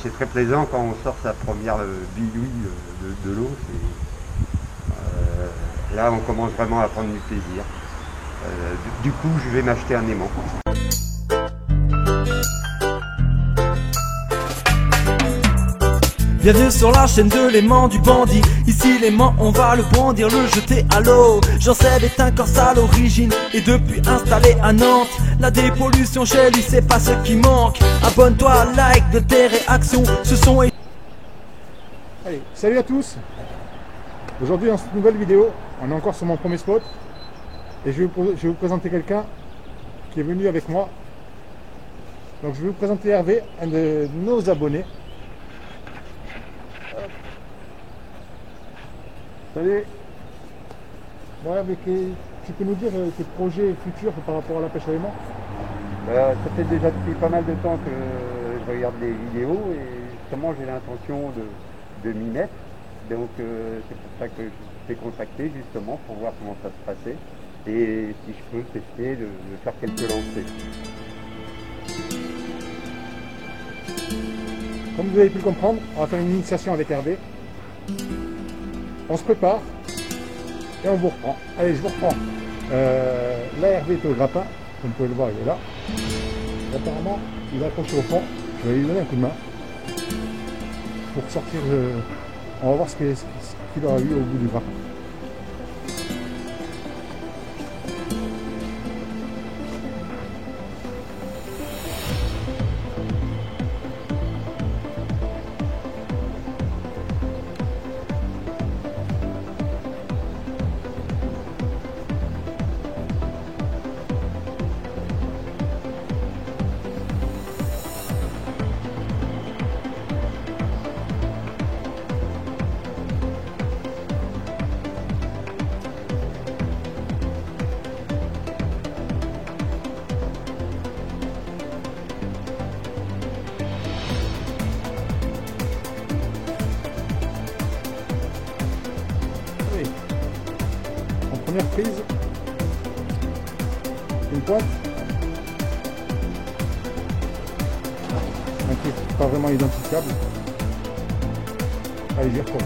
c'est très plaisant quand on sort sa première bidouille de l'eau. Là, on commence vraiment à prendre du plaisir. Du coup, je vais m'acheter un aimant. Bienvenue sur la chaîne de l'aimant du bandit. Ici l'aimant on va le brandir, le jeter à l'eau. Jean-Seb est un corse à l'origine et depuis installé à Nantes. La dépollution chez lui c'est pas ce qui manque. Abonne-toi, like de tes réactions. Ce sont... Allez, salut à tous. Aujourd'hui dans cette nouvelle vidéo, on est encore sur mon premier spot. Et je vais vous présenter quelqu'un qui est venu avec moi. Donc je vais vous présenter Hervé, un de nos abonnés. Salut. Bon Hervé, tu peux nous dire tes projets futurs par rapport à la pêche à l'aimant? Ça fait déjà depuis pas mal de temps que je regarde des vidéos et justement j'ai l'intention de m'y mettre. Donc c'est pour ça que je t'ai contacté justement pour voir comment ça se passait et si je peux tester de faire quelques lancers. Comme vous avez pu le comprendre, on va faire une initiation avec Hervé. On se prépare et on vous reprend. Allez, je vous reprends. Là, Hervé est au grappin. Comme vous pouvez le voir, il est là. Et apparemment, il va accrocher au fond. Je vais lui donner un coup de main pour sortir. On va voir ce qu'il aura eu au bout du grappin. Première prise, une pointe, un truc pas vraiment identifiable. Allez, j'y retourne.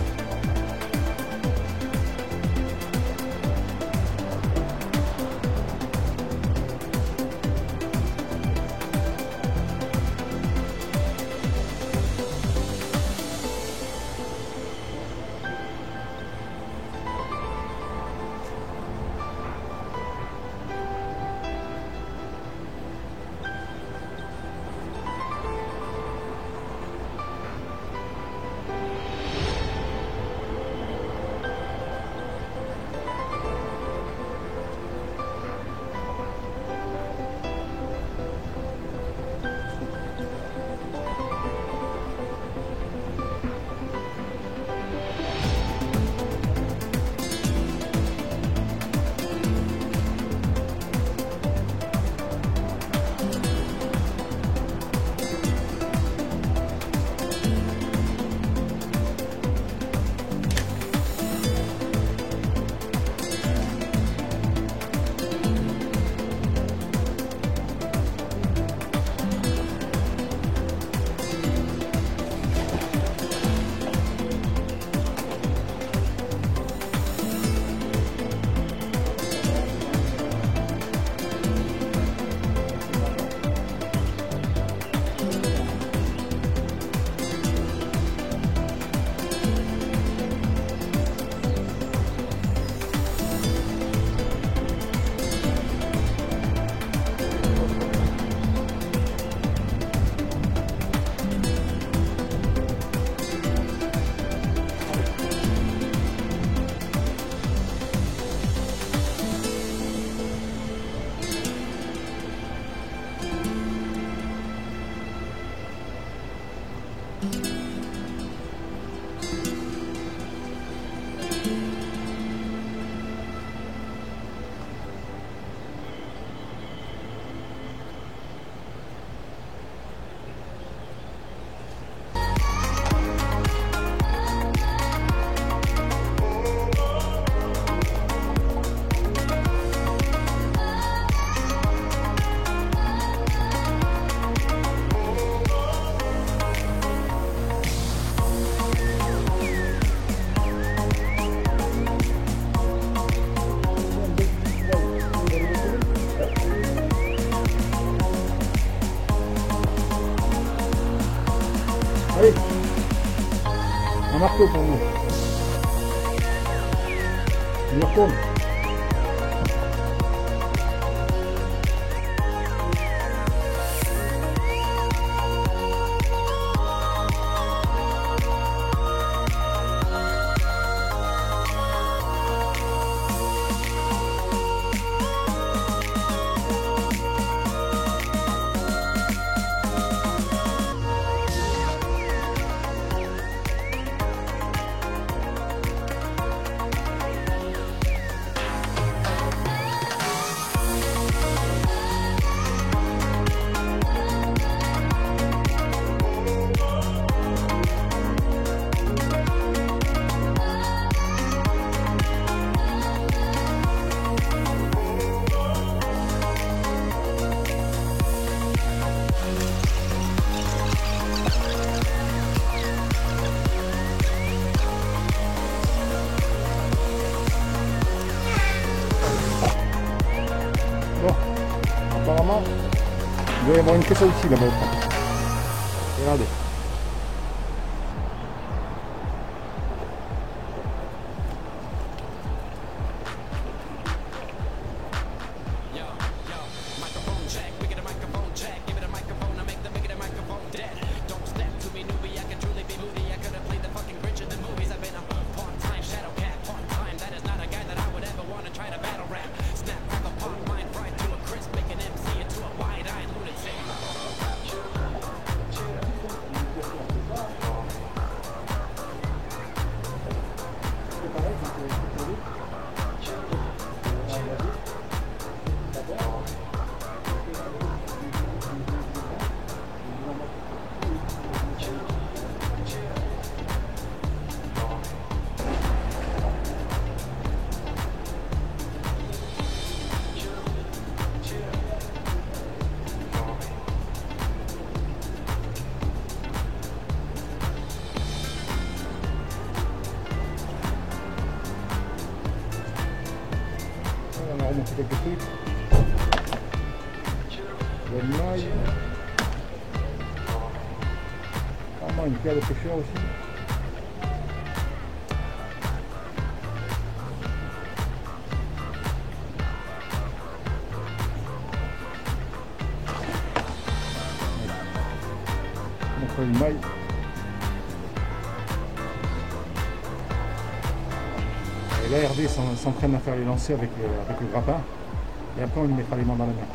On y retourne. Apparemment, il doit y avoir une caisse à outils là-bas au fond. Regardez. On a remonté quelques trucs. La maille. Vraiment une pierre de pêcheur aussi. On fait une maille. Et là Hervé s'entraîne à faire les lancers avec le grappin. Et après on lui mettra les mains dans la mer.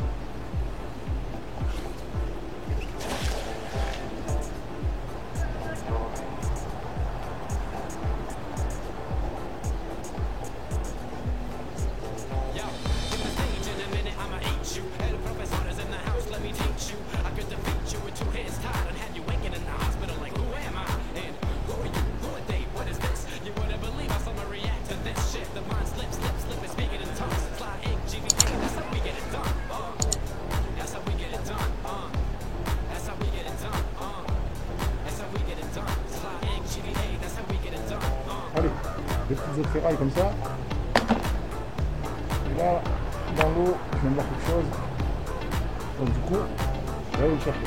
Allez, deux petites autres ferrailles comme ça. Et là, dans l'eau, je viens de voir quelque chose. Donc du coup, je vais aller le chercher.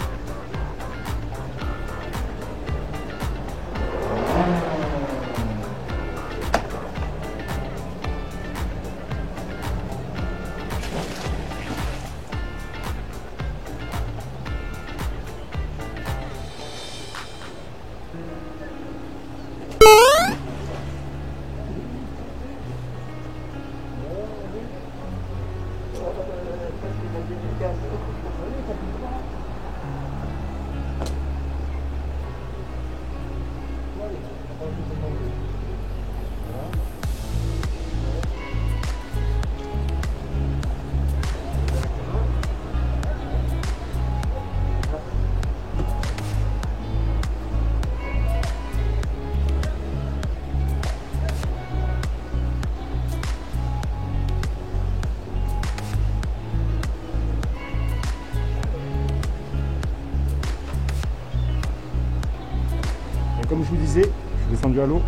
Comme je vous disais, je suis descendu à l'eau,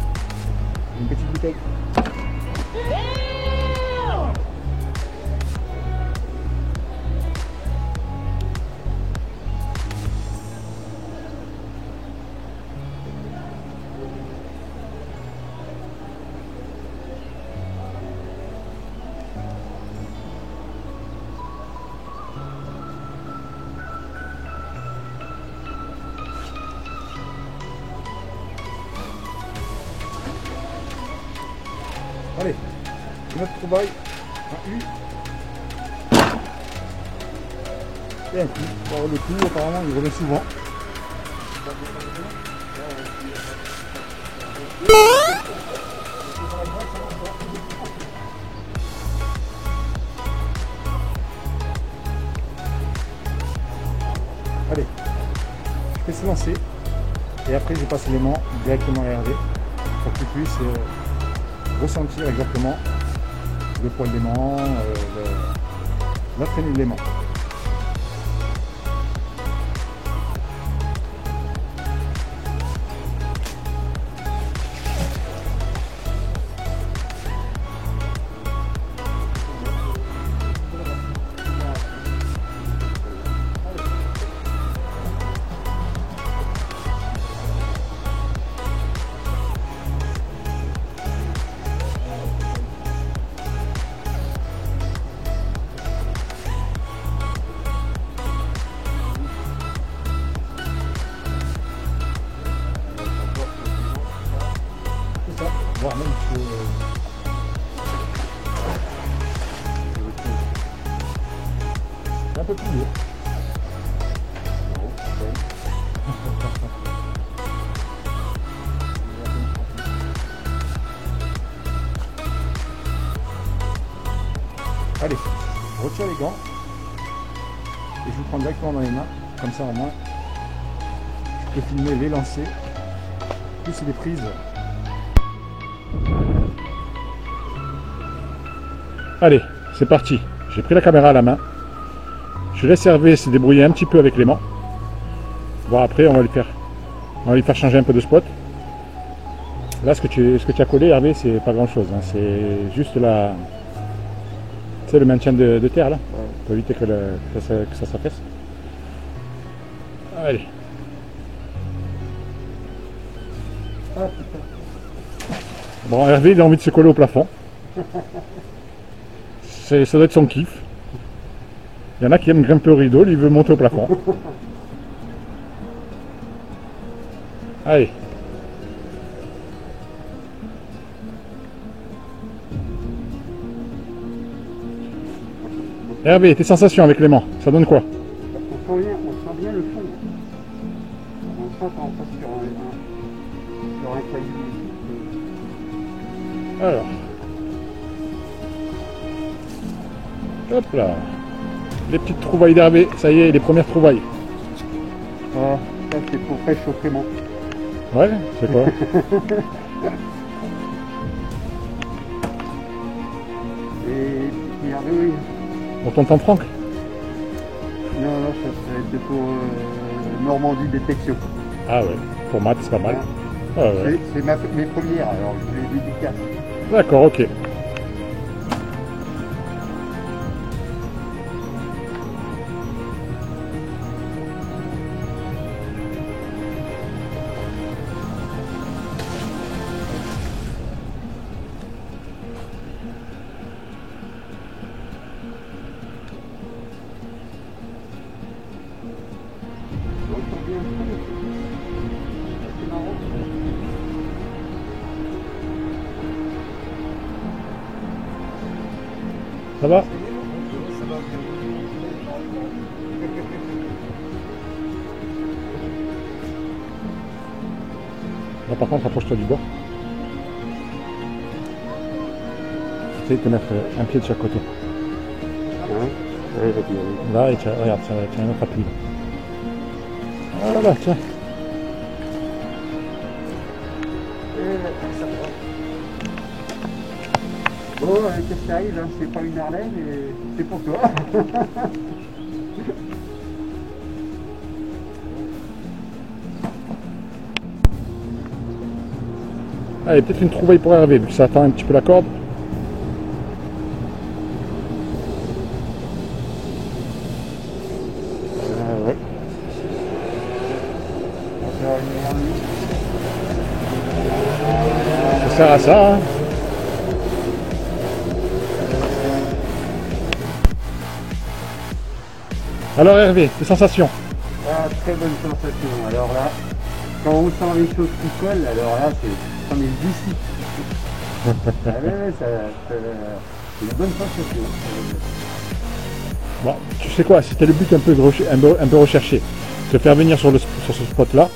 une petite bouteille. Allez, une autre trouvaille. Un U. Et un coup. Alors, le coup, apparemment, il revient souvent. Allez, je fais se lancer et après je passe l'aimant directement à Hervé pour qu'il puisse ressentir exactement le poil d'aimant, la traînée de l'aimant. Voire même que c'est un peu plus lourd. Allez, je retire les gants et je vous prends directement dans les mains, comme ça au moins je peux filmer les lancers, plus les prises. Allez, c'est parti. J'ai pris la caméra à la main. Je laisse Hervé se débrouiller un petit peu avec l'aimant. Bon, après, on va lui faire changer un peu de spot. Là, ce que tu as collé, Hervé, c'est pas grand chose. Hein. C'est juste la, tu sais, le maintien de terre là, pour éviter que ça s'affaisse. Allez. Bon, Hervé, il a envie de se coller au plafond. Ça doit être son kiff. Il y en a qui aiment grimper au rideau, lui il veut monter au plafond. Allez. Hervé, tes sensations avec l'aimant, ça donne quoi? On sent bien le fond. On sent qu'on passe sur un caillou. Alors. Hop là. Les petites trouvailles d'Hervé, ça y est, les premières trouvailles. Ah, ça c'est pour réchauffer mon. Ouais, c'est quoi? Et Hervé, oui. Pour tonton Franck? Non, ça serait pour Normandie détection. Ah ouais, pour Matt, c'est pas mal. Ah ouais. C'est mes premières, alors je les dédicace. D'accord, ok. Ça va? Là par contre, approche-toi du bord. Essaye de te mettre un pied de chaque côté. Là, et tiens, regarde, tiens un autre appui. Voilà, tiens. Bon, qu'est-ce qui arrive, hein, c'est pas une Harley, mais c'est pour toi. Allez, peut-être une trouvaille pour Hervé, vu que ça attend un petit peu la corde. Ouais. Ça sert à ça, hein. Alors Hervé, tes sensations? Ah, très bonne sensation. Alors là, quand on sent les choses qui collent, alors là, c'en est d'ici. c'est une bonne sensation. Bon, tu sais quoi, c'était le but un peu recherché. Se faire venir sur ce spot-là,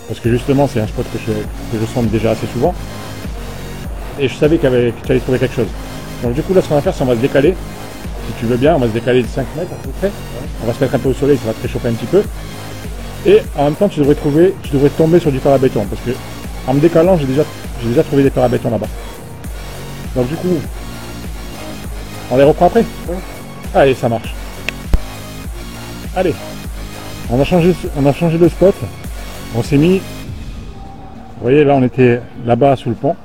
parce que justement c'est un spot que je sonde déjà assez souvent. Et je savais que tu allais trouver quelque chose. Donc du coup là ce qu'on va faire, c'est on va se décaler. Si tu veux bien, on va se décaler de 5 mètres à peu près. On va se mettre un peu au soleil, ça va te réchauffer un petit peu. Et en même temps tu devrais tomber sur du fer à béton. Parce que en me décalant, j'ai déjà trouvé des fers à béton là-bas. Donc du coup, on les reprend après. Allez, ça marche. Allez, on a changé de spot. On s'est mis, vous voyez là on était là-bas sous le pont.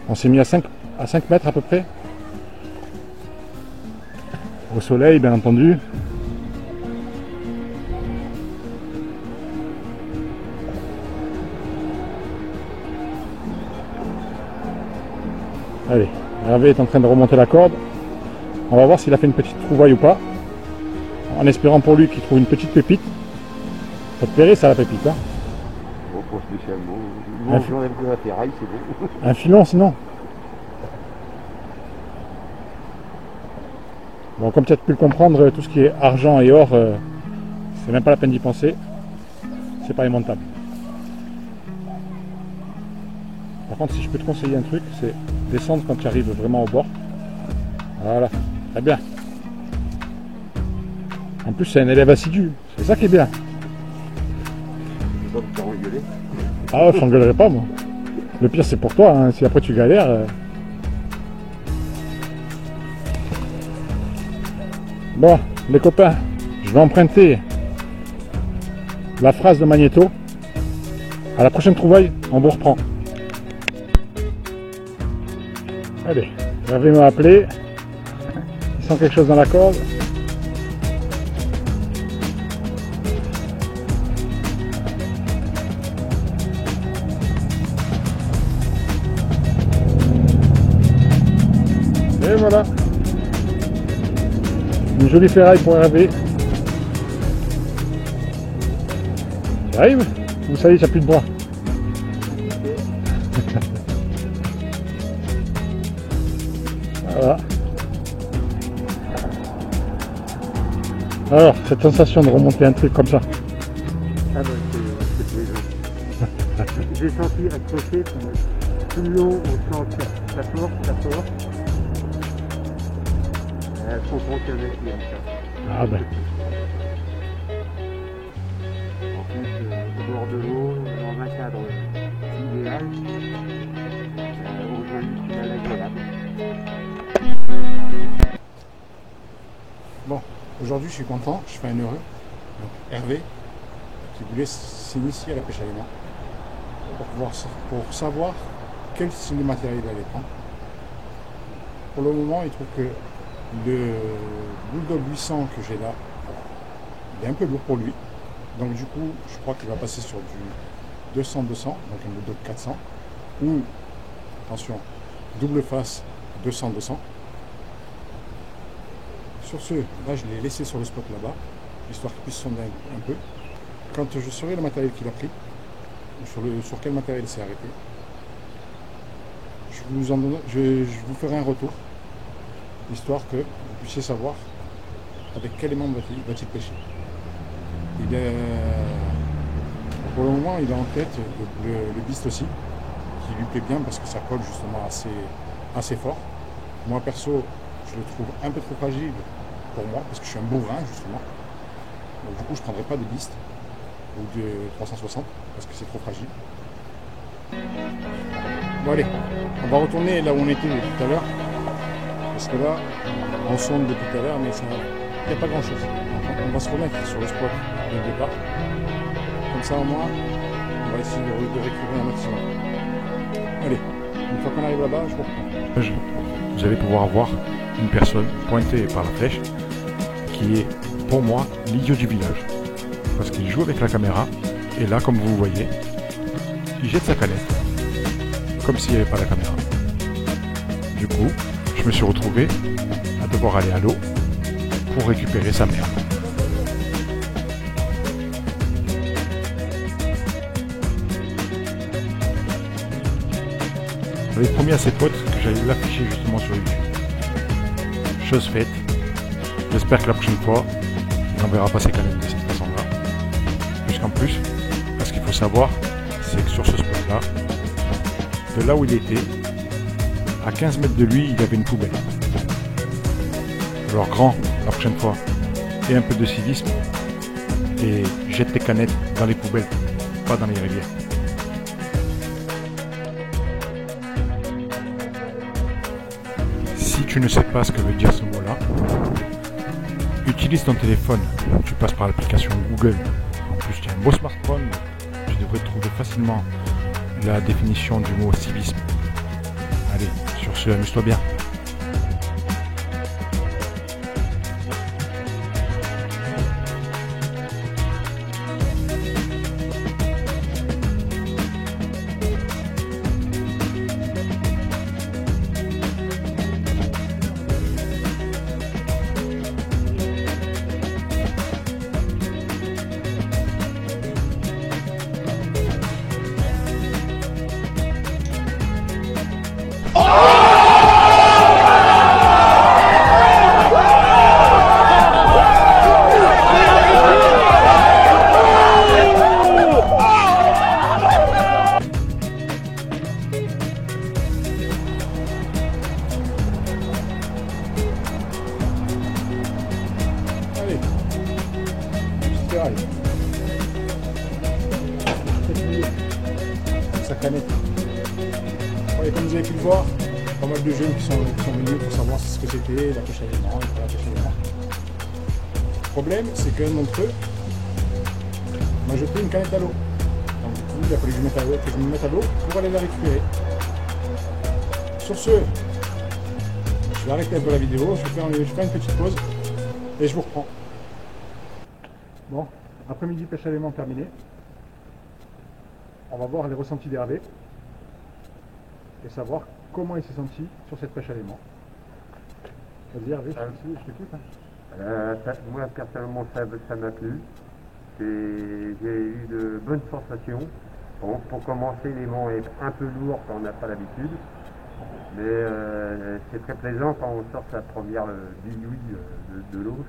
On s'est mis à 5 mètres à peu près. Au soleil bien entendu. Allez, Hervé est en train de remonter la corde. On va voir s'il a fait une petite trouvaille ou pas. En espérant pour lui qu'il trouve une petite pépite. Ça te plairait ça la pépite hein? Bon, pas spécialement. Bon, j'enlève de la ferraille, c'est bon. Un filon sinon. Bon, comme tu as pu le comprendre, tout ce qui est argent et or, c'est même pas la peine d'y penser. C'est pas immontable. Par contre, si je peux te conseiller un truc, c'est descendre quand tu arrives vraiment au bord. Voilà, très bien. En plus, c'est un élève assidu. C'est ça qui est bien. Tu vas me faire engueuler. Ah, je t'engueulerai pas, moi. Le pire, c'est pour toi. Hein. Si après tu galères. Bon, les copains, je vais emprunter la phrase de Magnéto. À la prochaine trouvaille, on vous reprend. Allez, Hervé m'a appelé. Il sent quelque chose dans la corde. Et voilà. Une jolie ferraille pour Hervé. Tu arrives? Ou ça y est, tu n'as plus de bras? Voilà. Alors, cette sensation de remonter un truc comme ça. Ah bah c'est plaisant. J'ai senti accrocher tout le long, on sent ça force. Elles sont fonctionnées comme ça. Ah ben. En plus, au bord de l'eau, dans un cadre idéal, on joue une finale agréable. Bon, aujourd'hui je suis content, je fais un heureux. Donc Hervé, qui voulait s'initier à la pêche à l'aimant, pour savoir quel style de matériel il allait prendre. Pour le moment, il trouve que le Bulldog 800 que j'ai là, il est un peu lourd pour lui. Donc du coup, je crois qu'il va passer sur du 200-200, donc un Bulldog 400. Ou, attention, double face 200-200. Sur ce, là je l'ai laissé sur le spot là-bas, histoire qu'il puisse sonder un peu. Quand je saurai le matériel qu'il a pris, sur quel matériel il s'est arrêté, je vous ferai un retour, histoire que vous puissiez savoir avec quel aimant va-t-il pêcher. Et bien, pour le moment, il a en tête le Beast aussi, qui lui plaît bien parce que ça colle justement assez fort. Moi perso, je le trouve un peu trop fragile pour moi, parce que je suis un bovin justement. Donc du coup je ne prendrai pas de Beast ou de 360 parce que c'est trop fragile. Bon allez, on va retourner là où on était tout à l'heure, parce que là on sonde depuis tout à l'heure mais il n'y a pas grand chose. On va se remettre sur le spot dès le départ. Comme ça au moins on va essayer de récupérer un maximum. Allez, une fois qu'on arrive là-bas, je reprends. Vous allez pouvoir voir une personne pointée par la flèche qui est pour moi l'idiot du village, parce qu'il joue avec la caméra et là comme vous voyez il jette sa canette comme s'il n'y avait pas la caméra. Du coup je me suis retrouvé à devoir aller à l'eau pour récupérer sa merde. J'avais promis à ses potes que j'allais l'afficher justement sur YouTube. Chose faite. J'espère que la prochaine fois, il n'enverra pas ses canettes de cette façon-là. Puisqu'en plus, ce qu'il faut savoir, c'est que sur ce spot-là, de là où il était, à 15 mètres de lui, il y avait une poubelle. Alors grand, la prochaine fois, et un peu de civisme, et jette tes canettes dans les poubelles, pas dans les rivières. Si tu ne sais pas ce que veut dire ce mot-là, utilise ton téléphone, tu passes par l'application Google. En plus, tu as un beau smartphone, tu devrais trouver facilement la définition du mot civisme. Allez, sur ce, amuse-toi bien. Sa canette. Ouais, comme vous avez pu le voir, pas mal de jeunes qui sont venus pour savoir ce que c'était la pêche à l'aimant et pas la pêche à l'aimant. Le problème, c'est qu'un d'entre eux m'a jeté une canette à l'eau. Donc du coup, il a fallu que je me mette à l'eau pour aller la récupérer. Sur ce, je vais arrêter un peu la vidéo, je vais faire une petite pause et je vous reprends. Bon, après-midi pêche à l'aimant terminé. On va voir les ressentis d'Hervé et savoir comment il s'est senti sur cette pêche à l'aimant. Vas-y Hervé, je t'écoute. Moi personnellement ça m'a plu. J'ai eu de bonnes sensations. Bon, pour commencer, l'aimant est un peu lourd quand on n'a pas l'habitude. Mais c'est très plaisant quand on sort sa première bidouille de l'eau.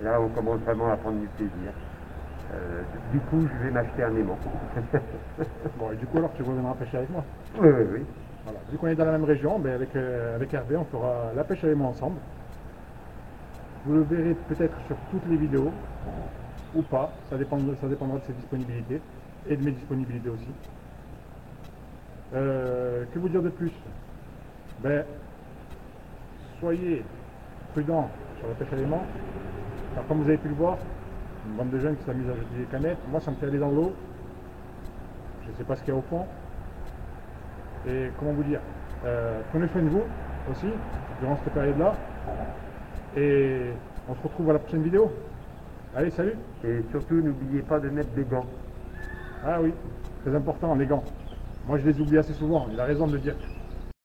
Là on commence vraiment à prendre du plaisir. Du coup, je vais m'acheter un aimant. Bon, et du coup, alors tu reviendras pêcher avec moi. Oui, oui, oui. Voilà. Vu qu'on est dans la même région, ben avec Hervé, on fera la pêche à l'aimant ensemble. Vous le verrez peut-être sur toutes les vidéos, ou pas. Ça dépendra de ses disponibilités, et de mes disponibilités aussi. Que vous dire de plus? Ben, soyez prudents sur la pêche à l'aimant. Alors, comme vous avez pu le voir, une bande de jeunes qui s'amusent à jeter des canettes. Moi, ça me fait aller dans l'eau. Je ne sais pas ce qu'il y a au fond. Et comment vous dire, prenez soin de vous aussi, durant cette période-là. Et on se retrouve à la prochaine vidéo. Allez, salut! Et surtout, n'oubliez pas de mettre des gants. Ah oui, très important, les gants. Moi, je les oublie assez souvent. Il a raison de le dire.